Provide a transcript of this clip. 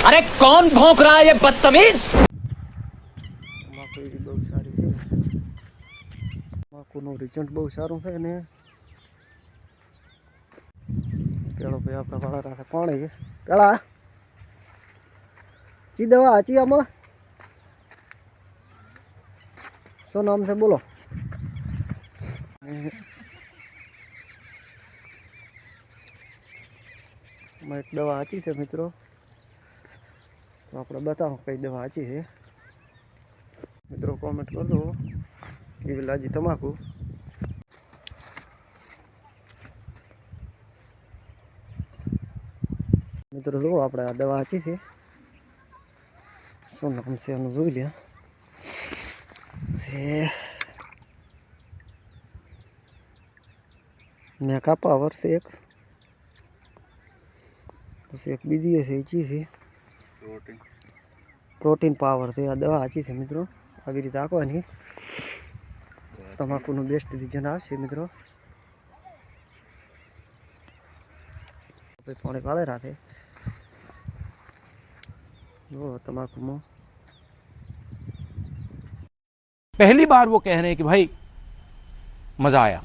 अरे कौन भौंक रहा है ये बदतमीज। તમાકુ બહુ સારી છે. તમાકુનું રિઝલ્ટ બહુ સારું છે ને પેલો ભાઈ આપણે વાળા રાખે પાણી છે પેલા ચી દવા હતી આમાં શું નામ છે બોલો એક દવા સાચી છે મિત્રો તો આપણે બતાવો કઈ દવા સાચી છે મિત્રો કોમેન્ટ કરજો કેવી લાગી તમાકુ મિત્રો જુઓ આપણે આ દવા સાચી છે શું નામ છે એનું જોઈ લે છે મેકા પાવર છે એક પછી એક બીજી છે ચી છે પ્રોટીન પાવર છે આ દવા સાચી છે મિત્રો આવી રીતે આપવાની તમાકુનું બેસ્ટ રિઝલ્ટ આવશે મિત્રો પાણી પાળે રાખે જો तंबाकू पहली बार वो कह रहे हैं कि भाई मजा आया।